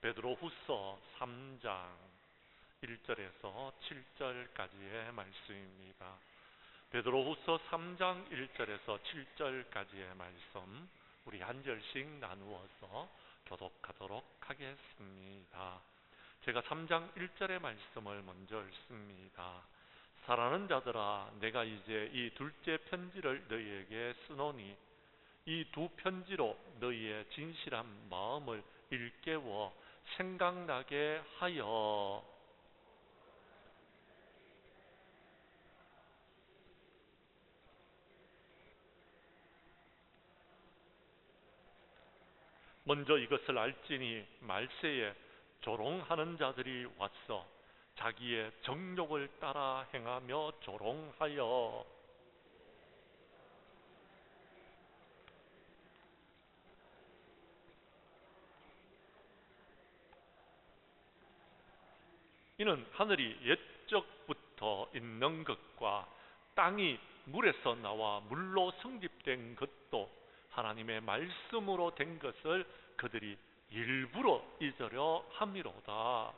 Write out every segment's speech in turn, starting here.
베드로후서 3장 1절에서 7절까지의 말씀입니다. 베드로후서 3장 1절에서 7절까지의 말씀 우리 한 절씩 나누어서 교독하도록 하겠습니다. 제가 3장 1절의 말씀을 먼저 읽습니다. 사랑하는 자들아, 내가 이제 이 둘째 편지를 너희에게 쓰노니 이 두 편지로 너희의 진실한 마음을 일깨워 생각나게 하여 먼저 이것을 알지니 말세에 조롱하는 자들이 왔어 자기의 정욕을 따라 행하며 조롱하여 이는 하늘이 옛적부터 있는 것과 땅이 물에서 나와 물로 성립된 것도 하나님의 말씀으로 된 것을 그들이 일부러 잊으려 함이로다.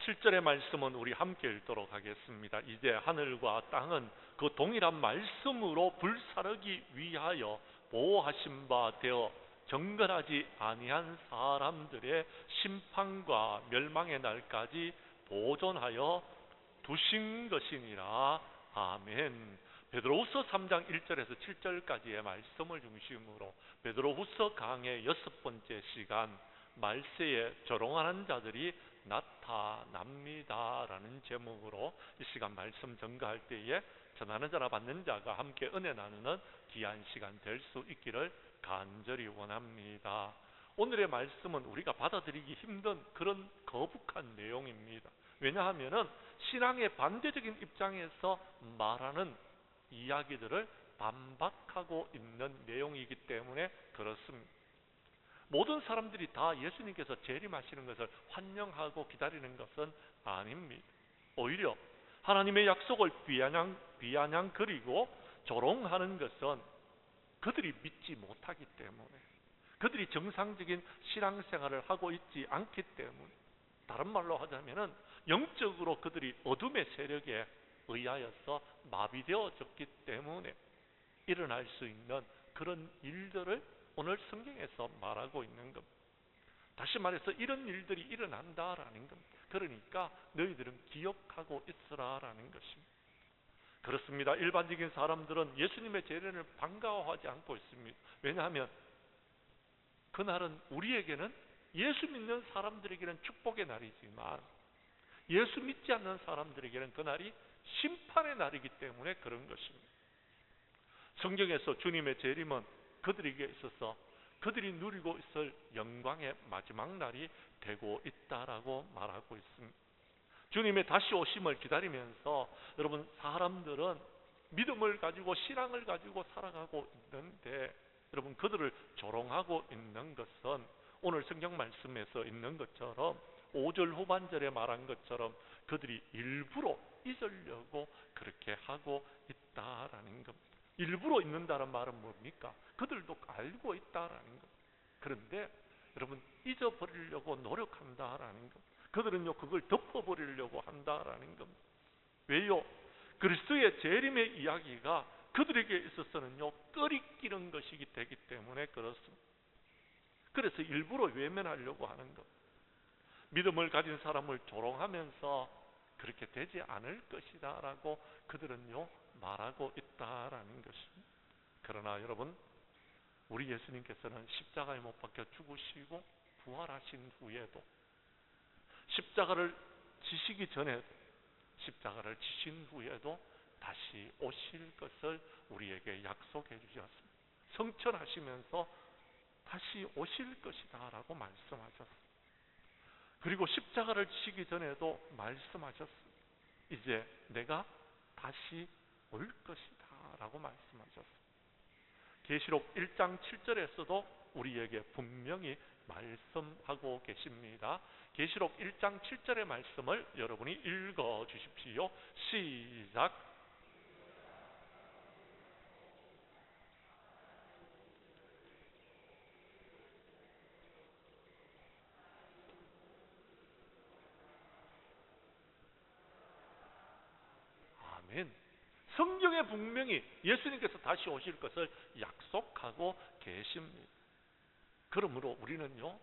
7절의 말씀은 우리 함께 읽도록 하겠습니다. 이제 하늘과 땅은 그 동일한 말씀으로 불사르기 위하여 보호하신 바 되어 정결하지 아니한 사람들의 심판과 멸망의 날까지 보존하여 두신 것이니라. 아멘. 베드로후서 3장 1절에서 7절까지의 말씀을 중심으로 베드로후서 강의 6번째 시간 말세에 조롱하는 자들이 나타납니다라는 제목으로 이 시간 말씀 전가할 때에 전하는 자나 받는 자가 함께 은혜 나누는 귀한 시간 될 수 있기를 간절히 원합니다. 오늘의 말씀은 우리가 받아들이기 힘든 그런 거북한 내용입니다. 왜냐하면 신앙의 반대적인 입장에서 말하는 이야기들을 반박하고 있는 내용이기 때문에 그렇습니다. 모든 사람들이 다 예수님께서 재림하시는 것을 환영하고 기다리는 것은 아닙니다. 오히려 하나님의 약속을 비아냥거리고 조롱하는 것은 그들이 믿지 못하기 때문에, 그들이 정상적인 신앙생활을 하고 있지 않기 때문에, 다른 말로 하자면 영적으로 그들이 어둠의 세력에 의하여서 마비되어졌기 때문에 일어날 수 있는 그런 일들을 오늘 성경에서 말하고 있는 겁니다. 다시 말해서 이런 일들이 일어난다라는 겁니다. 그러니까 너희들은 기억하고 있으라라는 것입니다. 그렇습니다. 일반적인 사람들은 예수님의 재림을 반가워하지 않고 있습니다. 왜냐하면 그날은 우리에게는, 예수 믿는 사람들에게는 축복의 날이지만 예수 믿지 않는 사람들에게는 그날이 심판의 날이기 때문에 그런 것입니다. 성경에서 주님의 재림은 그들에게 있어서 그들이 누리고 있을 영광의 마지막 날이 되고 있다라고 말하고 있습니다. 주님의 다시 오심을 기다리면서 여러분, 사람들은 믿음을 가지고 신앙을 가지고 살아가고 있는데, 여러분, 그들을 조롱하고 있는 것은 오늘 성경 말씀에서 있는 것처럼 5절 후반절에 말한 것처럼 그들이 일부러 잊으려고 그렇게 하고 있다라는 겁니다. 일부러 잊는다는 말은 뭡니까? 그들도 알고 있다라는 겁니다. 그런데 여러분, 잊어버리려고 노력한다라는 것. 그들은요, 그걸 덮어버리려고 한다라는 겁니다. 왜요? 그리스도의 재림의 이야기가 그들에게 있어서는요, 꺼리끼는 것이기 되기 때문에 그렇습니다. 그래서 일부러 외면하려고 하는 것. 믿음을 가진 사람을 조롱하면서 그렇게 되지 않을 것이다 라고 그들은요, 말하고 있다라는 것입니다. 그러나 여러분, 우리 예수님께서는 십자가에 못 박혀 죽으시고 부활하신 후에도, 십자가를 지시기 전에도, 십자가를 지신 후에도 다시 오실 것을 우리에게 약속해 주셨습니다. 성천하시면서 다시 오실 것이다 라고 말씀하셨습니다. 그리고 십자가를 지시기 전에도 말씀하셨습니다. 이제 내가 다시 올 것이다 라고 말씀하셨습니다. 계시록 1장 7절에서도 우리에게 분명히 말씀하고 계십니다. 계시록 1장 7절의 말씀을 여러분이 읽어 주십시오. 시작. 성경에 분명히 예수님께서 다시 오실 것을 약속하고 계십니다. 그러므로 우리는요,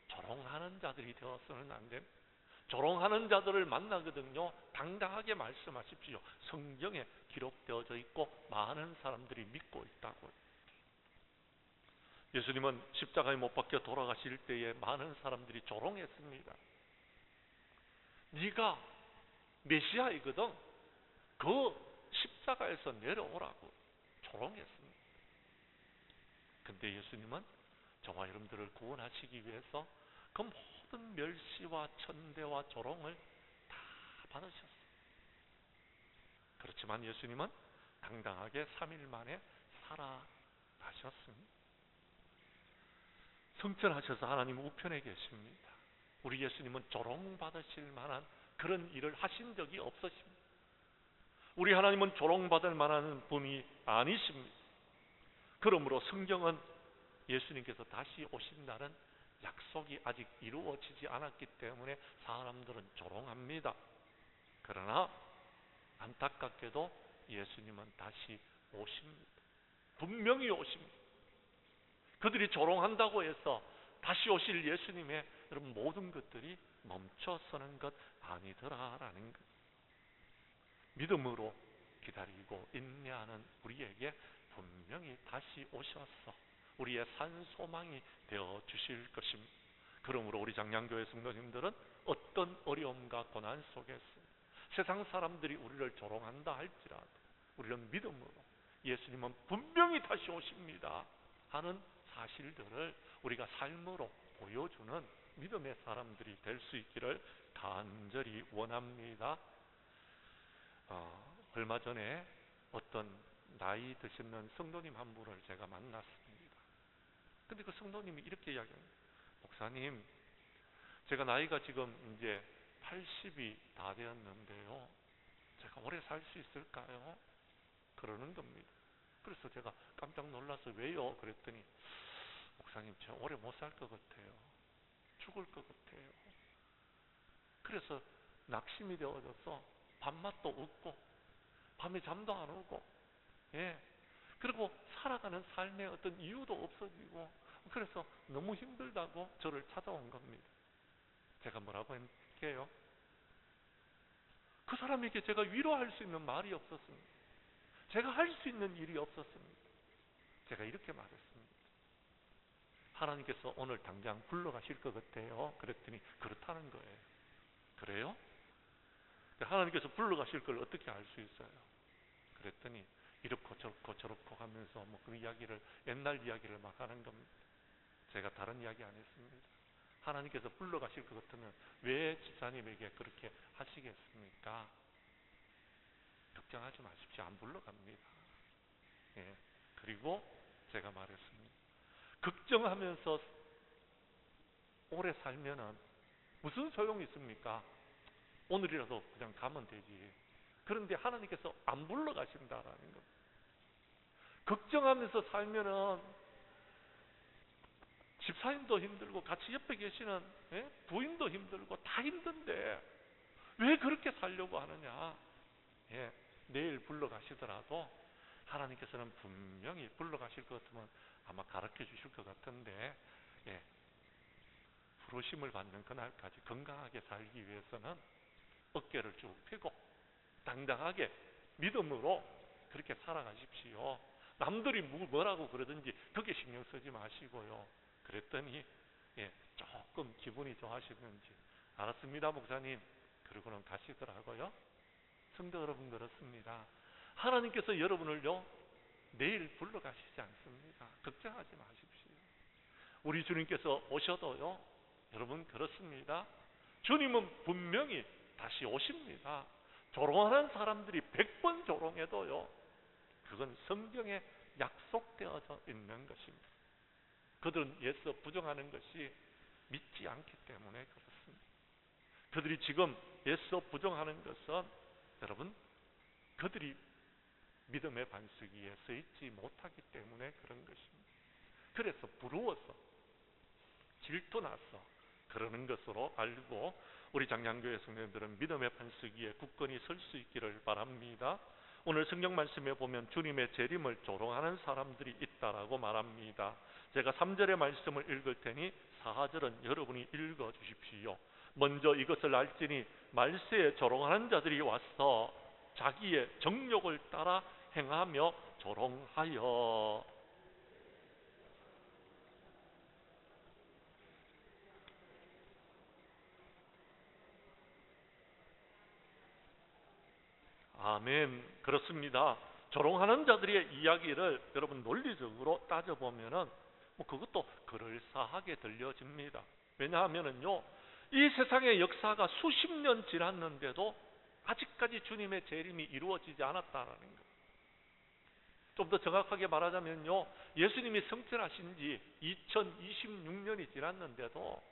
조롱하는 자들이 되어서는 안 됩니다. 조롱하는 자들을 만나거든요, 당당하게 말씀하십시오. 성경에 기록되어져 있고 많은 사람들이 믿고 있다고요. 예수님은 십자가에 못 박혀 돌아가실 때에 많은 사람들이 조롱했습니다. 네가 메시아이거든, 그 십자가에서 내려오라고 조롱했습니다. 근데 예수님은 저와 여러분들을 구원하시기 위해서 그 모든 멸시와 천대와 조롱을 다 받으셨어요. 그렇지만 예수님은 당당하게 3일 만에 살아나셨습니다. 승천하셔서 하나님 우편에 계십니다. 우리 예수님은 조롱받으실 만한 그런 일을 하신 적이 없으십니다. 우리 하나님은 조롱받을 만한 분이 아니십니다. 그러므로 성경은 예수님께서 다시 오신다는 약속이 아직 이루어지지 않았기 때문에 사람들은 조롱합니다. 그러나 안타깝게도 예수님은 다시 오십니다. 분명히 오십니다. 그들이 조롱한다고 해서 다시 오실 예수님의 모든 것들이 멈춰서는 것 아니더라라는 것. 믿음으로 기다리고 인내하는 우리에게 분명히 다시 오셔서 우리의 산소망이 되어 주실 것입니다. 그러므로 우리 장량교회 성도님들은 어떤 어려움과 고난 속에서 세상 사람들이 우리를 조롱한다 할지라도 우리는 믿음으로 예수님은 분명히 다시 오십니다 하는 사실들을 우리가 삶으로 보여주는 믿음의 사람들이 될 수 있기를 간절히 원합니다. 얼마 전에 어떤 나이 드시는 성도님 한 분을 제가 만났습니다. 근데 그 성도님이 이렇게 이야기합니다. 목사님, 제가 나이가 지금 이제 80이 다 되었는데요, 제가 오래 살 수 있을까요? 그러는 겁니다. 그래서 제가 깜짝 놀라서 왜요? 그랬더니 목사님, 제가 오래 못 살 것 같아요. 죽을 것 같아요. 그래서 낙심이 되어져서 밤맛도 없고 밤에 잠도 안 오고, 예, 그리고 살아가는 삶의 어떤 이유도 없어지고, 그래서 너무 힘들다고 저를 찾아온 겁니다. 제가 뭐라고 할게요? 그 사람에게 제가 위로할 수 있는 말이 없었습니다. 제가 할 수 있는 일이 없었습니다. 제가 이렇게 말했습니다. 하나님께서 오늘 당장 불러가실 것 같아요. 그랬더니 그렇다는 거예요. 그래요? 하나님께서 불러가실 걸 어떻게 알 수 있어요? 그랬더니 이렇고 저렇고 저렇고 하면서 그 이야기를, 옛날 이야기를 막 하는 겁니다. 제가 다른 이야기 안 했습니다. 하나님께서 불러가실 것 같으면 왜 집사님에게 그렇게 하시겠습니까? 걱정하지 마십시오. 안 불러갑니다. 예. 그리고 제가 말했습니다. 걱정하면서 오래 살면은 무슨 소용이 있습니까? 오늘이라도 그냥 가면 되지. 그런데 하나님께서 안 불러가신다라는 겁니다. 걱정하면서 살면은 집사님도 힘들고 같이 옆에 계시는 부인도 힘들고 다 힘든데 왜 그렇게 살려고 하느냐? 내일 불러가시더라도 하나님께서는 분명히 불러가실 것 같으면 아마 가르쳐 주실 것 같은데, 부르심을 받는 그날까지 건강하게 살기 위해서는 어깨를 쭉 펴고 당당하게 믿음으로 그렇게 살아가십시오. 남들이 뭐라고 그러든지 그게 신경 쓰지 마시고요. 그랬더니 조금 기분이 좋아하시는지, 알았습니다 목사님, 그러고는 가시더라고요. 성도 여러분, 그렇습니다. 하나님께서 여러분을요 내일 불러가시지 않습니다. 걱정하지 마십시오. 우리 주님께서 오셔도요, 여러분, 그렇습니다. 주님은 분명히 다시 오십니다. 조롱하는 사람들이 100번 조롱해도요, 그건 성경에 약속되어져 있는 것입니다. 그들은 예수 부정하는 것이 믿지 않기 때문에 그렇습니다. 그들이 지금 예수 부정하는 것은 여러분, 그들이 믿음의 반석 위에 서 있지 못하기 때문에 그런 것입니다. 그래서 부러워서 질투나서 그러는 것으로 알고 우리 장량교회 성도님들은 믿음의 반석 위에 굳건히 설 수 있기를 바랍니다. 오늘 성경 말씀에 보면 주님의 재림을 조롱하는 사람들이 있다라고 말합니다. 제가 3절의 말씀을 읽을 테니 4절은 여러분이 읽어 주십시오. 먼저 이것을 알지니 말세에 조롱하는 자들이 와서 자기의 정욕을 따라 행하며 조롱하여. 아멘. 그렇습니다. 조롱하는 자들의 이야기를 여러분 논리적으로 따져보면은 그것도 그럴싸하게 들려집니다. 왜냐하면은요, 이 세상의 역사가 수십 년 지났는데도 아직까지 주님의 재림이 이루어지지 않았다는 것. 좀 더 정확하게 말하자면요, 예수님이 승천하신 지 2026년이 지났는데도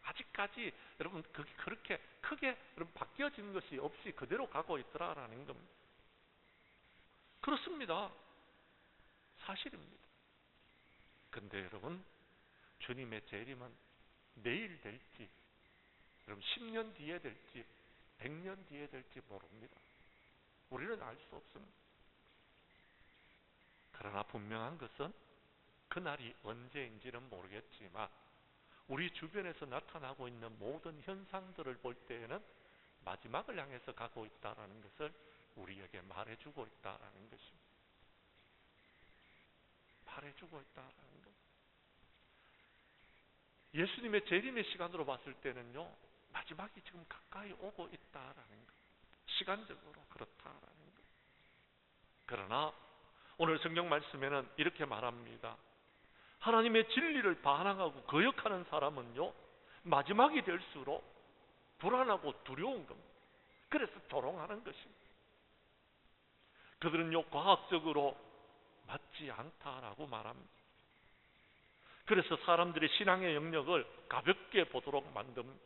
아직까지 여러분 그렇게 크게 여러분 바뀌어진 것이 없이 그대로 가고 있더라라는 겁니다. 그렇습니다. 사실입니다. 근데 여러분, 주님의 재림은 내일 될지, 여러분 10년 뒤에 될지 100년 뒤에 될지 모릅니다. 우리는 알 수 없습니다. 그러나 분명한 것은 그날이 언제인지는 모르겠지만 우리 주변에서 나타나고 있는 모든 현상들을 볼 때에는 마지막을 향해서 가고 있다는 것을 우리에게 말해주고 있다는 것입니다. 말해주고 있다는 것. 예수님의 재림의 시간으로 봤을 때는요, 마지막이 지금 가까이 오고 있다는 것. 시간적으로 그렇다는 것. 그러나 오늘 성경 말씀에는 이렇게 말합니다. 하나님의 진리를 반항하고 거역하는 사람은요, 마지막이 될수록 불안하고 두려운 겁니다. 그래서 조롱하는 것입니다. 그들은요, 과학적으로 맞지 않다라고 말합니다. 그래서 사람들의 신앙의 영역을 가볍게 보도록 만듭니다.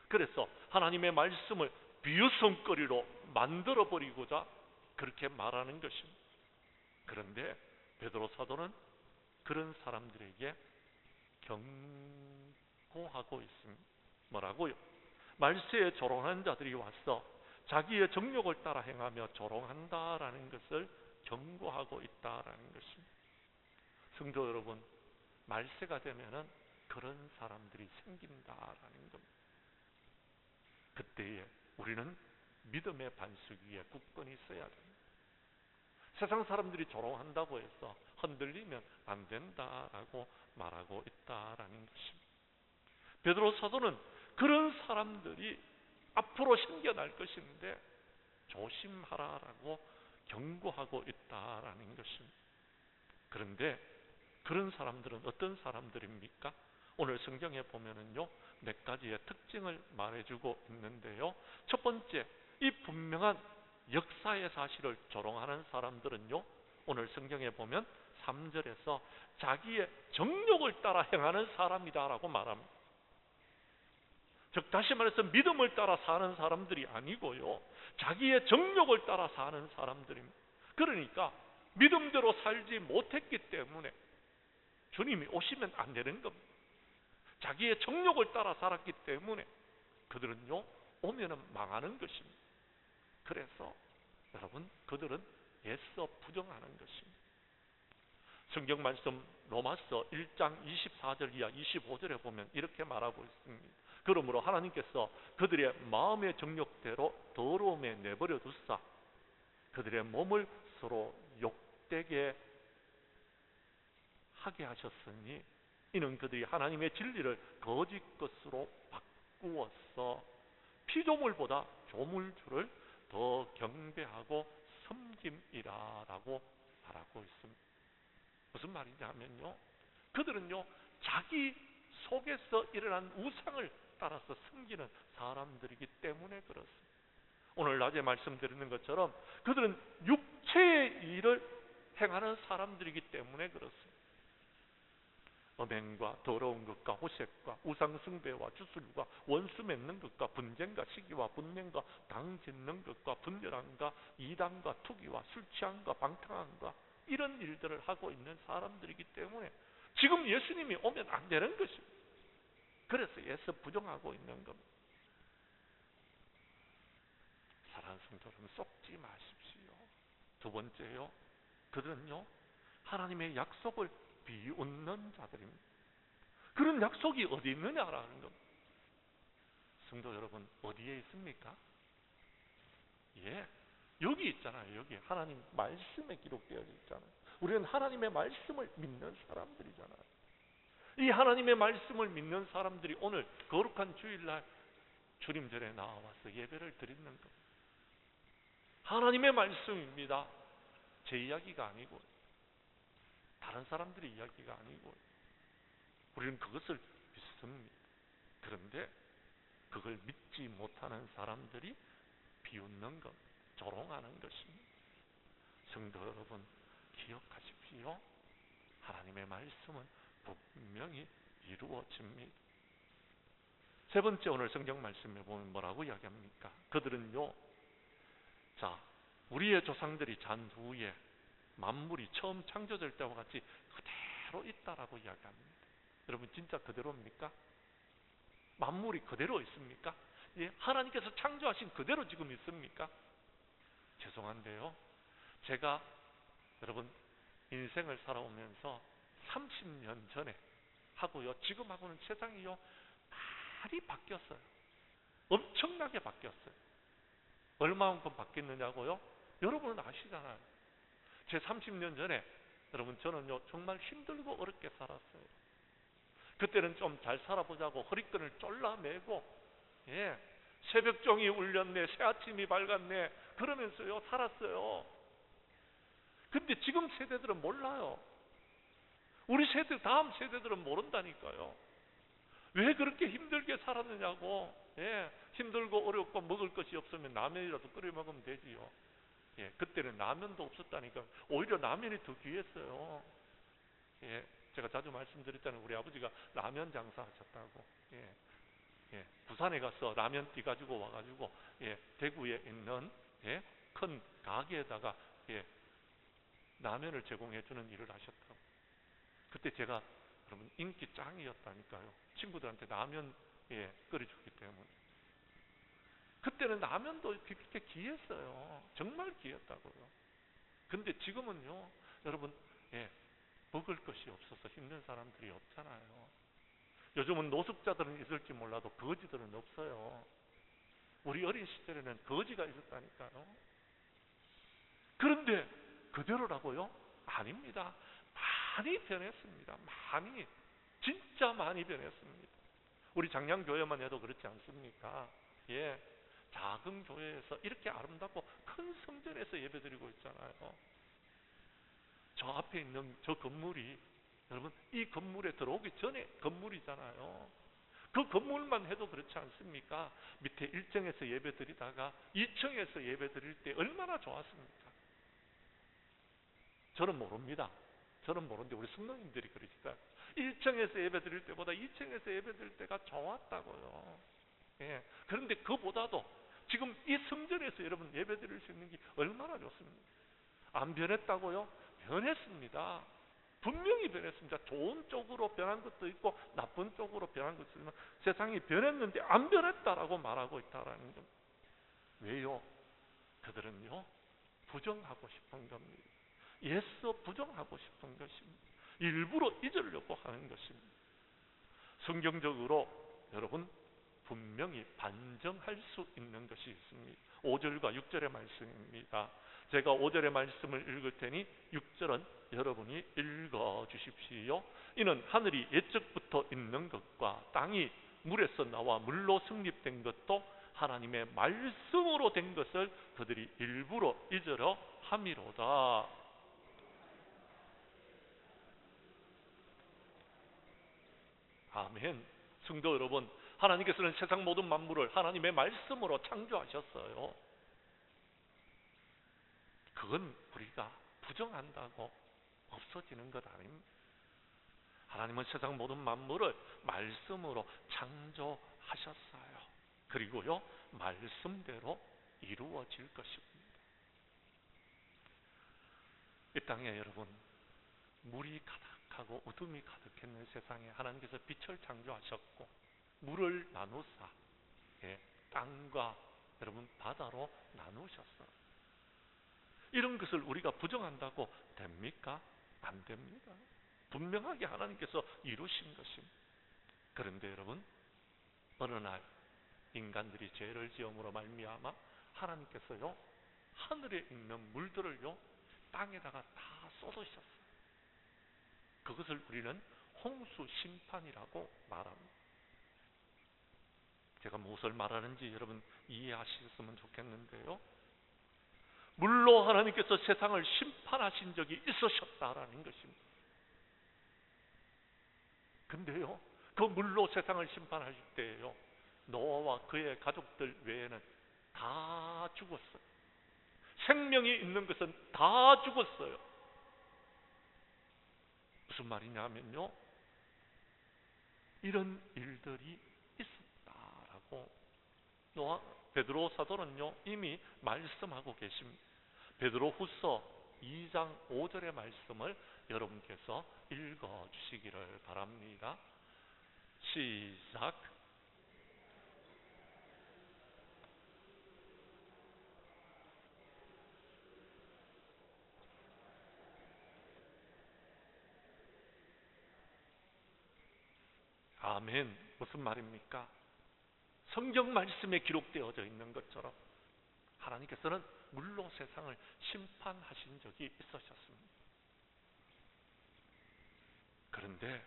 그래서 하나님의 말씀을 비웃음거리로 만들어버리고자 그렇게 말하는 것입니다. 그런데 베드로 사도는 그런 사람들에게 경고하고 있습니다. 뭐라고요? 말세에 조롱하는 자들이 와서 자기의 정욕을 따라 행하며 조롱한다라는 것을 경고하고 있다라는 것입니다. 성도 여러분, 말세가 되면은 그런 사람들이 생긴다라는 겁니다. 그때에 우리는 믿음의 반석 위에 굳건히 서야 됩니다. 세상 사람들이 조롱한다고 해서 흔들리면 안 된다라고 말하고 있다라는 것입니다. 베드로 사도는 그런 사람들이 앞으로 생겨날 것인데 조심하라라고 경고하고 있다라는 것입니다. 그런데 그런 사람들은 어떤 사람들입니까? 오늘 성경에 보면은요, 몇 가지의 특징을 말해주고 있는데요. 첫 번째, 이 분명한 역사의 사실을 조롱하는 사람들은요, 오늘 성경에 보면 3절에서 자기의 정욕을 따라 행하는 사람이다라고 말합니다. 즉 다시 말해서 믿음을 따라 사는 사람들이 아니고요, 자기의 정욕을 따라 사는 사람들입니다. 그러니까 믿음대로 살지 못했기 때문에 주님이 오시면 안 되는 겁니다. 자기의 정욕을 따라 살았기 때문에 그들은요, 오면은 망하는 것입니다. 그래서 여러분, 그들은 애써 부정하는 것입니다. 성경 말씀 로마서 1장 24절 이하 25절에 보면 이렇게 말하고 있습니다. 그러므로 하나님께서 그들의 마음의 정욕대로 더러움에 내버려 두사 그들의 몸을 서로 욕되게 하게 하셨으니 이는 그들이 하나님의 진리를 거짓 것으로 바꾸어서 피조물보다 조물주를 더 경배하고 섬김이라라고 말하고 있습니다. 무슨 말이냐 하면요, 그들은요, 자기 속에서 일어난 우상을 따라서 섬기는 사람들이기 때문에 그렇습니다. 오늘 낮에 말씀드리는 것처럼 그들은 육체의 일을 행하는 사람들이기 때문에 그렇습니다. 음행과 더러운 것과 호색과 우상숭배와 주술과 원수 맺는 것과 분쟁과 시기와 분명과 당 짓는 것과 분열함과 이단과 투기와 술 취함과 방탕함과 이런 일들을 하고 있는 사람들이기 때문에 지금 예수님이 오면 안 되는 것입니다. 그래서 애써 부정하고 있는 겁니다. 사랑하는 성도 여러분, 속지 마십시오. 두 번째요, 그들은요 하나님의 약속을 비웃는 자들입니다. 그런 약속이 어디 있느냐라는 겁니다. 성도 여러분, 어디에 있습니까? 예, 여기 있잖아요. 여기 하나님 말씀에 기록되어 있잖아요. 우리는 하나님의 말씀을 믿는 사람들이잖아요. 이 하나님의 말씀을 믿는 사람들이 오늘 거룩한 주일날 주님전에 나와서 예배를 드리는 겁니다. 하나님의 말씀입니다. 제 이야기가 아니고 다른 사람들의 이야기가 아니고 우리는 그것을 믿습니다. 그런데 그걸 믿지 못하는 사람들이 비웃는 것, 조롱하는 것입니다. 성도 여러분, 기억하십시오. 하나님의 말씀은 분명히 이루어집니다. 세 번째, 오늘 성경 말씀에 보면 뭐라고 이야기합니까? 그들은요, 자, 우리의 조상들이 잔 후에 만물이 처음 창조될 때와 같이 그대로 있다라고 이야기합니다. 여러분, 진짜 그대로입니까? 만물이 그대로 있습니까? 예, 하나님께서 창조하신 그대로 지금 있습니까? 죄송한데요, 제가 여러분 인생을 살아오면서 30년 전에 하고요, 지금하고는 세상이요 많이 바뀌었어요. 엄청나게 바뀌었어요. 얼마만큼 바뀌었느냐고요? 여러분은 아시잖아요. 제 30년 전에 여러분 저는요 정말 힘들고 어렵게 살았어요. 그때는 좀 잘 살아보자고 허리끈을 졸라매고, 예, 새벽종이 울렸네, 새아침이 밝았네 그러면서요 살았어요. 근데 지금 세대들은 몰라요. 우리 세대, 다음 세대들은 모른다니까요. 왜 그렇게 힘들게 살았느냐고. 예, 힘들고 어렵고 먹을 것이 없으면 라면이라도 끓여 먹으면 되지요. 예, 그때는 라면도 없었다니까. 오히려 라면이 더 귀했어요. 예, 제가 자주 말씀드렸잖아요. 우리 아버지가 라면 장사하셨다고. 예, 예, 부산에 가서 라면 띠 가지고 와가지고, 예, 대구에 있는, 예, 큰 가게에다가, 예, 라면을 제공해주는 일을 하셨다고. 그때 제가 여러분 인기 짱이었다니까요. 친구들한테 라면, 예, 끓여주기 때문에. 그때는 라면도 그렇게 귀했어요. 정말 귀했다고요. 근데 지금은요, 여러분, 예, 먹을 것이 없어서 힘든 사람들이 없잖아요. 요즘은 노숙자들은 있을지 몰라도 거지들은 없어요. 우리 어린 시절에는 거지가 있었다니까요. 그런데 그대로라고요? 아닙니다. 많이 변했습니다. 많이, 진짜 많이 변했습니다. 우리 장량교회만 해도 그렇지 않습니까? 예, 작은 교회에서 이렇게 아름답고 큰 성전에서 예배드리고 있잖아요. 저 앞에 있는 저 건물이 여러분 이 건물에 들어오기 전에 건물이잖아요. 그 건물만 해도 그렇지 않습니까? 밑에 1층에서 예배드리다가 2층에서 예배드릴 때 얼마나 좋았습니까? 저는 모릅니다. 저는 모르는데 우리 성도님들이 그러시다. 1층에서 예배드릴 때보다 2층에서 예배드릴 때가 좋았다고요. 예. 그런데 그보다도 지금 이 성전에서 여러분 예배드릴 수 있는 게 얼마나 좋습니까? 안 변했다고요? 변했습니다. 분명히 변했습니다. 좋은 쪽으로 변한 것도 있고 나쁜 쪽으로 변한 것도 있지만 세상이 변했는데 안 변했다라고 말하고 있다라는 겁니다. 왜요? 그들은요 부정하고 싶은 겁니다. 예수 부정하고 싶은 것입니다. 일부러 잊으려고 하는 것입니다. 성경적으로 여러분 분명히 반정할 수 있는 것이 있습니다. 5절과 6절의 말씀입니다. 제가 5절의 말씀을 읽을 테니 6절은 여러분이 읽어 주십시오. 이는 하늘이 옛적부터 있는 것과 땅이 물에서 나와 물로 성립된 것도 하나님의 말씀으로 된 것을 그들이 일부러 잊으려 함이로다. 아멘. 성도 여러분, 하나님께서는 세상 모든 만물을 하나님의 말씀으로 창조하셨어요. 그건 우리가 부정한다고 없어지는 것 아닙니다. 하나님은 세상 모든 만물을 말씀으로 창조하셨어요. 그리고요, 말씀대로 이루어질 것입니다. 이 땅에 여러분, 물이 가득하고 어둠이 가득했는 세상에 하나님께서 빛을 창조하셨고 물을 나누사, 예, 땅과 여러분 바다로 나누셨어요. 이런 것을 우리가 부정한다고 됩니까? 안 됩니다. 분명하게 하나님께서 이루신 것입니다. 그런데 여러분, 어느 날 인간들이 죄를 지음으로 말미암아 하나님께서요, 하늘에 있는 물들을요 땅에다가 다 쏟으셨어요. 그것을 우리는 홍수 심판이라고 말합니다. 제가 무엇을 말하는지 여러분 이해하셨으면 좋겠는데요, 물로 하나님께서 세상을 심판하신 적이 있으셨다라는 것입니다. 근데요, 그 물로 세상을 심판하실 때에요, 노아와 그의 가족들 외에는 다 죽었어요. 생명이 있는 것은 다 죽었어요. 무슨 말이냐면요, 이런 일들이 있었다라고 베드로 사도는요 이미 말씀하고 계십니다. 베드로후서 2장 5절의 말씀을 여러분께서 읽어주시기를 바랍니다. 시작. 아멘. 무슨 말입니까? 성경 말씀에 기록되어져 있는 것처럼 하나님께서는 물로 세상을 심판하신 적이 있으셨습니다. 그런데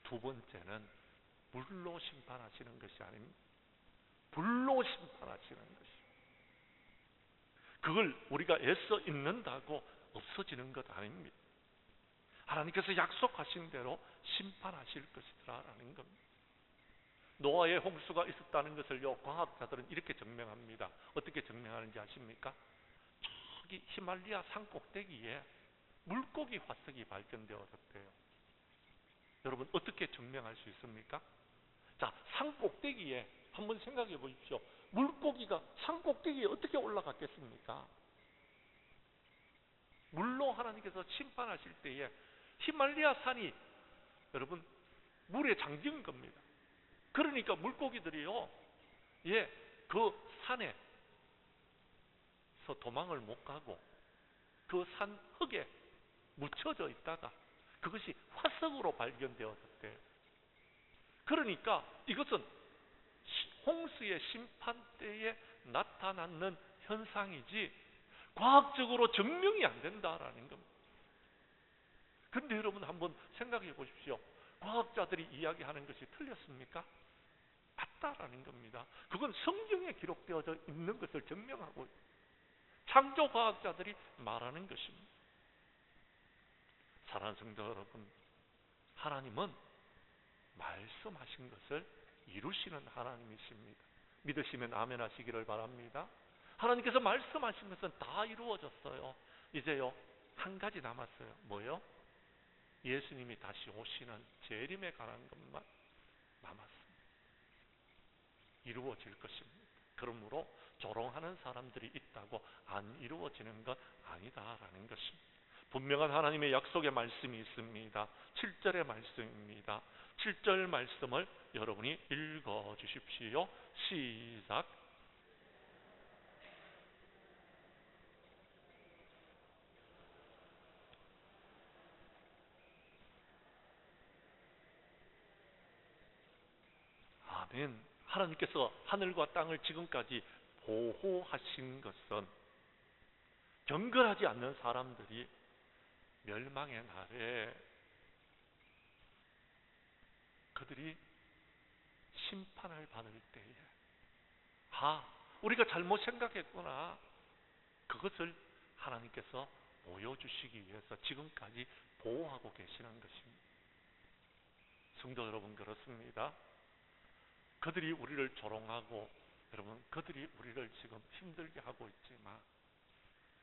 두 번째는 물로 심판하시는 것이 아닙니다. 불로 심판하시는 것입니다. 그걸 우리가 애써 잊는다고 없어지는 것 아닙니다. 하나님께서 약속하신 대로 심판하실 것이라는 겁니다. 노아의 홍수가 있었다는 것을요, 과학자들은 이렇게 증명합니다. 어떻게 증명하는지 아십니까? 저기 히말리아 산 꼭대기에 물고기 화석이 발견되었대요. 여러분 어떻게 증명할 수 있습니까? 자, 산 꼭대기에 한번 생각해 보십시오. 물고기가 산 꼭대기에 어떻게 올라갔겠습니까? 물로 하나님께서 심판하실 때에 히말리아 산이 여러분 물에 잠긴 겁니다. 그러니까 물고기들이요, 그 산에서 도망을 못 가고 그 산 흙에 묻혀져 있다가 그것이 화석으로 발견되었대요. 그러니까 이것은 홍수의 심판 때에 나타나는 현상이지 과학적으로 증명이 안 된다라는 겁니다. 근데 여러분 한번 생각해 보십시오. 과학자들이 이야기하는 것이 틀렸습니까? 맞다라는 겁니다. 그건 성경에 기록되어져 있는 것을 증명하고 창조과학자들이 말하는 것입니다. 사랑하는 성도 여러분, 하나님은 말씀하신 것을 이루시는 하나님이십니다. 믿으시면 아멘 하시기를 바랍니다. 하나님께서 말씀하신 것은 다 이루어졌어요. 이제요 한 가지 남았어요. 뭐요? 예수님이 다시 오시는 재림에 관한 것만 남았습니다. 이루어질 것입니다. 그러므로 조롱하는 사람들이 있다고 안 이루어지는 것 아니다라는 것입니다. 분명한 하나님의 약속의 말씀이 있습니다. 7절의 말씀입니다. 7절 말씀을 여러분이 읽어 주십시오. 시작. 아멘. 하나님께서 하늘과 땅을 지금까지 보호하신 것은 경건하지 않는 사람들이 멸망의 날에 그들이 심판을 받을 때에 우리가 잘못 생각했구나. 그것을 하나님께서 보여주시기 위해서 지금까지 보호하고 계시는 것입니다. 성도 여러분, 그렇습니다. 그들이 우리를 조롱하고 여러분 그들이 우리를 지금 힘들게 하고 있지만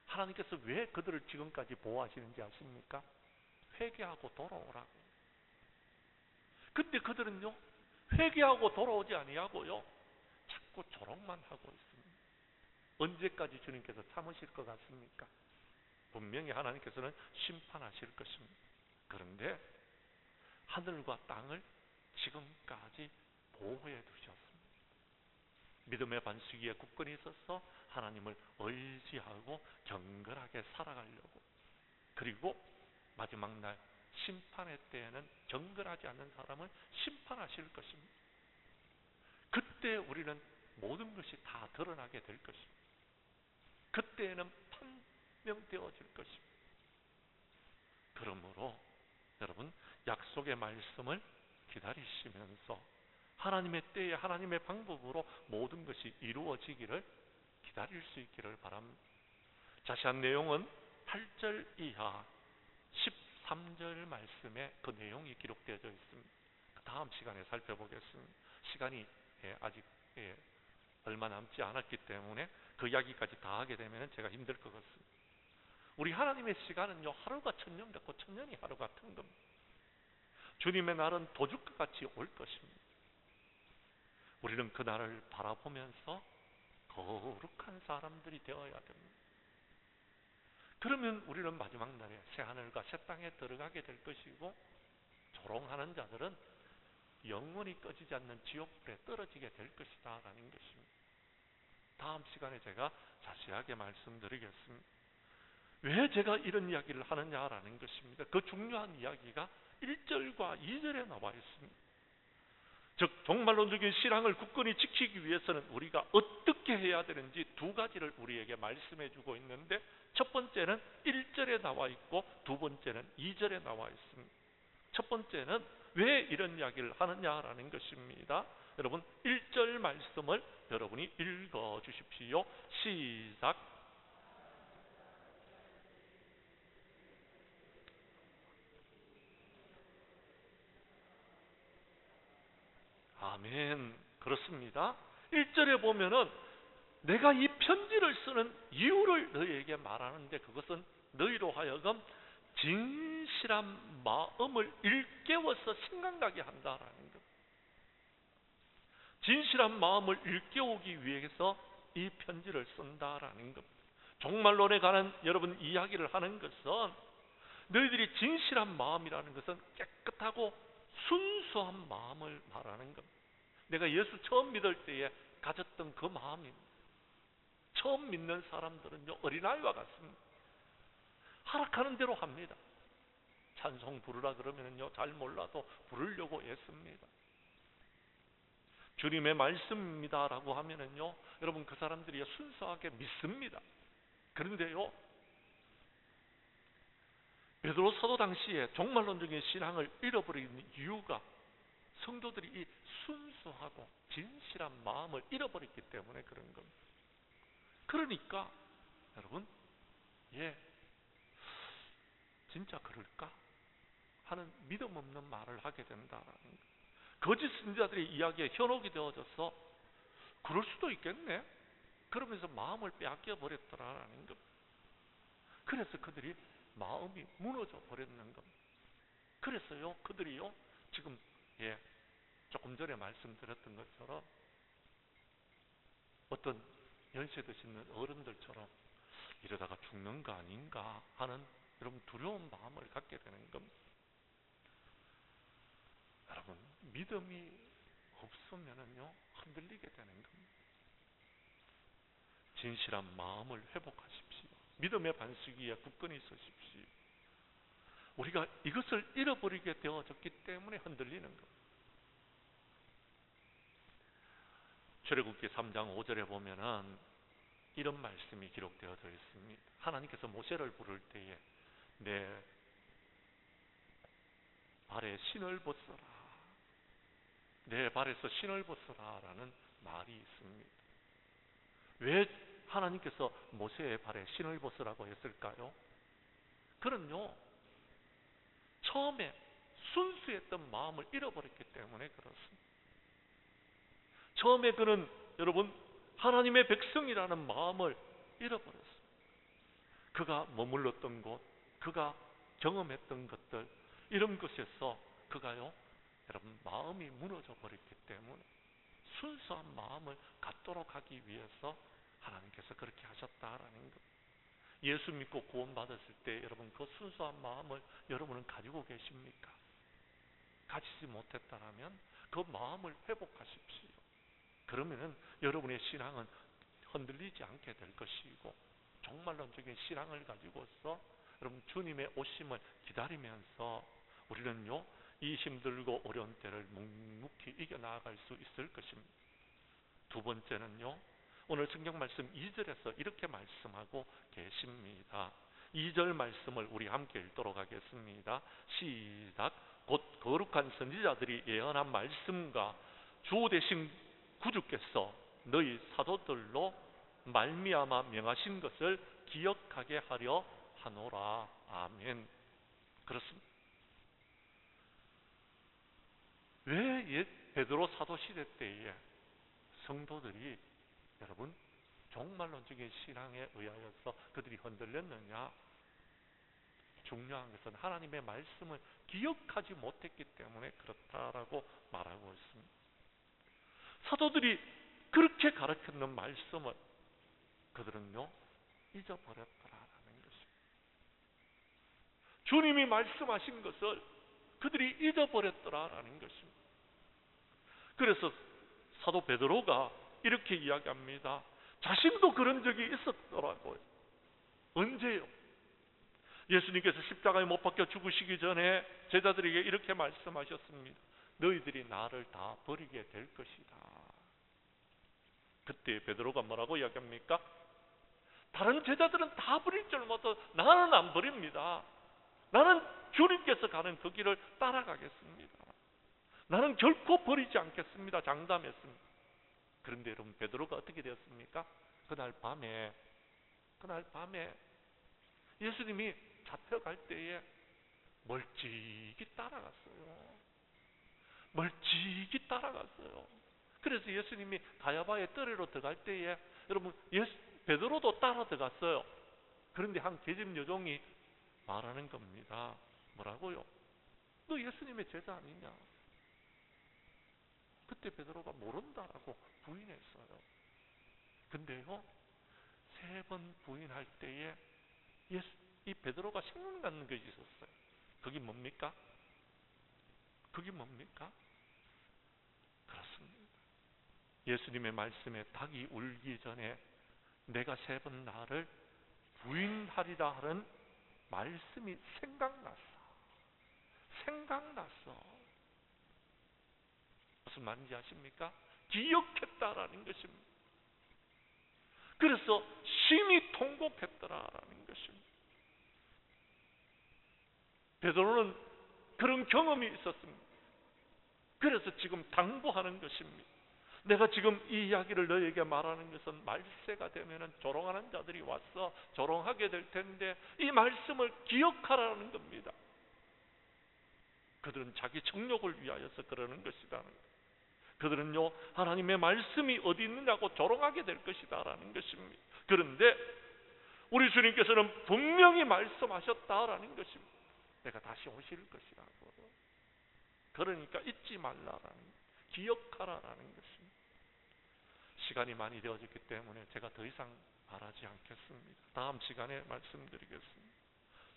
하나님께서 왜 그들을 지금까지 보호하시는지 아십니까? 회개하고 돌아오라고. 근데 그들은요 회개하고 돌아오지 아니하고요 자꾸 조롱만 하고 있습니다. 언제까지 주님께서 참으실 것 같습니까? 분명히 하나님께서는 심판하실 것입니다. 그런데 하늘과 땅을 지금까지 보호해 두셨습니다. 믿음의 반석위에 굳건히 서서 하나님을 의지하고 경건하게 살아가려고, 그리고 마지막 날 심판의 때에는 경건하지 않는 사람을 심판하실 것입니다. 그때 우리는 모든 것이 다 드러나게 될 것입니다. 그때에는 판명되어질 것입니다. 그러므로 여러분, 약속의 말씀을 기다리시면서 하나님의 때에 하나님의 방법으로 모든 것이 이루어지기를 기다릴 수 있기를 바랍니다. 자세한 내용은 8절 이하 13절 말씀에 그 내용이 기록되어 있습니다. 다음 시간에 살펴보겠습니다. 시간이 아직 얼마 남지 않았기 때문에 그 이야기까지 다 하게 되면 제가 힘들 것 같습니다. 우리 하나님의 시간은요, 하루가 천년 같고 천년이 하루 같은 겁니다. 주님의 날은 도둑과 같이 올 것입니다. 우리는 그 날을 바라보면서 거룩한 사람들이 되어야 됩니다. 그러면 우리는 마지막 날에 새하늘과 새 땅에 들어가게 될 것이고, 조롱하는 자들은 영원히 꺼지지 않는 지옥불에 떨어지게 될 것이다 라는 것입니다. 다음 시간에 제가 자세하게 말씀드리겠습니다. 왜 제가 이런 이야기를 하느냐라는 것입니다. 그 중요한 이야기가 1절과 2절에 나와 있습니다. 즉 종말론적인 신앙을 굳건히 지키기 위해서는 우리가 어떻게 해야 되는지 두 가지를 우리에게 말씀해 주고 있는데, 첫 번째는 1절에 나와 있고 두 번째는 2절에 나와 있습니다. 첫 번째는 왜 이런 이야기를 하느냐라는 것입니다. 여러분, 1절 말씀을 여러분이 읽어 주십시오. 시작. 아멘. 그렇습니다. 1절에 보면은 내가 이 편지를 쓰는 이유를 너희에게 말하는데, 그것은 너희로 하여금 진실한 마음을 일깨워서 생각나게 한다라는 것. 진실한 마음을 일깨우기 위해서 이 편지를 쓴다라는 것. 종말론에 관한 여러분 이야기를 하는 것은, 너희들이 진실한 마음이라는 것은 깨끗하고 순수한 마음을 말하는 겁니다. 내가 예수 처음 믿을 때에 가졌던 그 마음입니다. 처음 믿는 사람들은요, 어린아이와 같습니다. 하락하는 대로 합니다. 찬송 부르라 그러면요, 잘 몰라도 부르려고 애씁니다. 주님의 말씀입니다라고 하면은요, 여러분 그 사람들이 순수하게 믿습니다. 그런데요, 베드로 사도 당시에 종말론적인 신앙을 잃어버리는 이유가 성도들이 이 순수하고 진실한 마음을 잃어버렸기 때문에 그런 겁니다. 그러니까 여러분, 진짜 그럴까 하는 믿음 없는 말을 하게 된다라는 것. 거짓 선지자들의 이야기에 현혹이 되어져서 그럴 수도 있겠네, 그러면서 마음을 빼앗겨 버렸더라라는 것. 그래서 그들이 마음이 무너져 버렸는 겁니다. 그래서요, 그들이요, 지금 조금 전에 말씀드렸던 것처럼 어떤 연세 드시는 어른들처럼 이러다가 죽는 거 아닌가 하는 여러분 두려운 마음을 갖게 되는 겁니다. 여러분, 믿음이 없으면은요, 흔들리게 되는 겁니다. 진실한 마음을 회복하십시오. 믿음의 반석 위에 굳건히 서십시오. 우리가 이것을 잃어버리게 되어졌기 때문에 흔들리는 겁니다. 출애굽기 3장 5절에 보면은 이런 말씀이 기록되어져 있습니다. 하나님께서 모세를 부를 때에 내 발에 신을 벗어라, 내 발에서 신을 벗어라 라는 말이 있습니다. 왜 하나님께서 모세의 발에 신을 벗으라고 했을까요? 그는요, 처음에 순수했던 마음을 잃어버렸기 때문에 그렇습니다. 처음에 그는 여러분 하나님의 백성이라는 마음을 잃어버렸습니다. 그가 머물렀던 곳, 그가 경험했던 것들, 이런 것에서 그가요, 여러분 마음이 무너져 버렸기 때문에 순수한 마음을 갖도록 하기 위해서 하나님께서 그렇게 하셨다라는 것. 예수 믿고 구원받았을 때 여러분 그 순수한 마음을 여러분은 가지고 계십니까? 가지지 못했다면 그 마음을 회복하십시오. 그러면은 여러분의 신앙은 흔들리지 않게 될 것이고, 종말론적인 신앙을 가지고서 여러분 주님의 오심을 기다리면서 우리는요 이 힘들고 어려운 때를 묵묵히 이겨나갈 수 있을 것입니다. 두 번째는요, 오늘 성경 말씀 2절에서 이렇게 말씀하고 계십니다. 2절 말씀을 우리 함께 읽도록 하겠습니다. 시작. 곧 거룩한 선지자들이 예언한 말씀과 주 되신 구주께서 너희 사도들로 말미암아 명하신 것을 기억하게 하려 하노라. 아멘. 그렇습니다. 왜 옛 베드로 사도 시대 때에 성도들이 여러분 종말론적인 신앙에 의하여서 그들이 흔들렸느냐? 중요한 것은 하나님의 말씀을 기억하지 못했기 때문에 그렇다라고 말하고 있습니다. 사도들이 그렇게 가르쳤는 말씀을 그들은요 잊어버렸더라라는 것입니다. 주님이 말씀하신 것을 그들이 잊어버렸더라라는 것입니다. 그래서 사도 베드로가 이렇게 이야기합니다. 자신도 그런 적이 있었더라고요. 언제요? 예수님께서 십자가에 못 박혀 죽으시기 전에 제자들에게 이렇게 말씀하셨습니다. 너희들이 나를 다 버리게 될 것이다. 그때 베드로가 뭐라고 이야기합니까? 다른 제자들은 다 버릴 줄 몰라도 나는 안 버립니다. 나는 주님께서 가는 그 길을 따라가겠습니다. 나는 결코 버리지 않겠습니다. 장담했습니다. 그런데 여러분 베드로가 어떻게 되었습니까? 그날 밤에 예수님이 잡혀갈 때에 멀찍이 따라갔어요. 멀찍이 따라갔어요. 그래서 예수님이 가야바의 뜰에로 들어갈 때에 여러분 베드로도 따라 들어갔어요. 그런데 한 계집 여종이 말하는 겁니다. 뭐라고요? 너 예수님의 제자 아니냐? 그때 베드로가 모른다라고 부인했어요. 근데요 3번 부인할 때에 이 베드로가 생각나는 것이 있었어요. 그게 뭡니까? 그렇습니다. 예수님의 말씀에 닭이 울기 전에 내가 3번 나를 부인하리라 하는 말씀이 생각났어. 무슨 말인지 아십니까? 기억했다라는 것입니다. 그래서 심히 통곡했더라라는 것입니다. 베드로는 그런 경험이 있었습니다. 그래서 지금 당부하는 것입니다. 내가 지금 이 이야기를 너에게 말하는 것은 말세가 되면 조롱하는 자들이 와서 조롱하게 될 텐데 이 말씀을 기억하라는 겁니다. 그들은 자기 정욕을 위하여서 그러는 것이라는 거예요. 그들은요 하나님의 말씀이 어디 있느냐고 조롱하게 될 것이다라는 것입니다. 그런데 우리 주님께서는 분명히 말씀하셨다라는 것입니다. 내가 다시 오실 것이라고. 그러니까 잊지 말라라는, 기억하라라는 것입니다. 시간이 많이 되어졌기 때문에 제가 더 이상 말하지 않겠습니다. 다음 시간에 말씀드리겠습니다.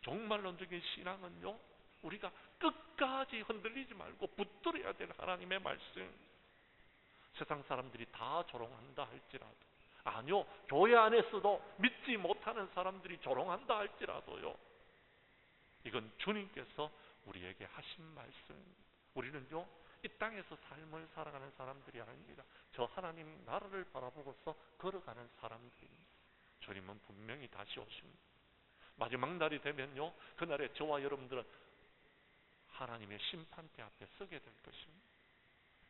종말론적인 신앙은요 우리가 끝까지 흔들리지 말고 붙들어야 될 하나님의 말씀. 세상 사람들이 다 조롱한다 할지라도, 아니요 교회 안에서도 믿지 못하는 사람들이 조롱한다 할지라도요, 이건 주님께서 우리에게 하신 말씀입니다. 우리는요 이 땅에서 삶을 살아가는 사람들이 아닙니다. 저 하나님 나라를 바라보고서 걸어가는 사람들입니다. 주님은 분명히 다시 오십니다. 마지막 날이 되면요 그날에 저와 여러분들은 하나님의 심판대 앞에 서게 될 것입니다.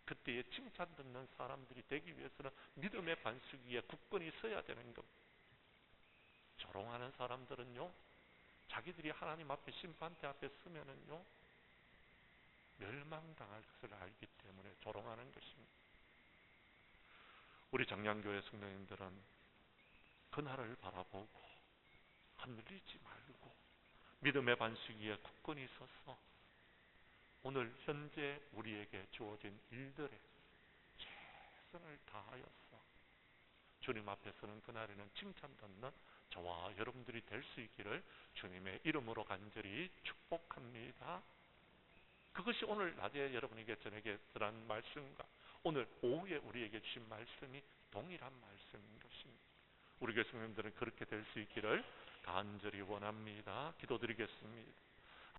그때에 칭찬 듣는 사람들이 되기 위해서는 믿음의 반석 위에 굳건히 서야 되는 겁니다. 조롱하는 사람들은요 자기들이 하나님 앞에 심판대 앞에 서면은요 멸망당할 것을 알기 때문에 조롱하는 것입니다. 우리 장량교회 성도님들은 그날을 바라보고 흔들리지 말고 믿음의 반석 위에 굳건히 서서 오늘 현재 우리에게 주어진 일들에 최선을 다하여서 주님 앞에서는 그날에는 칭찬 받는 저와 여러분들이 될 수 있기를 주님의 이름으로 간절히 축복합니다. 그것이 오늘 낮에 여러분에게 저에게 들은 말씀과 오늘 오후에 우리에게 주신 말씀이 동일한 말씀인 것입니다. 우리 교수님들은 그렇게 될 수 있기를 간절히 원합니다. 기도드리겠습니다.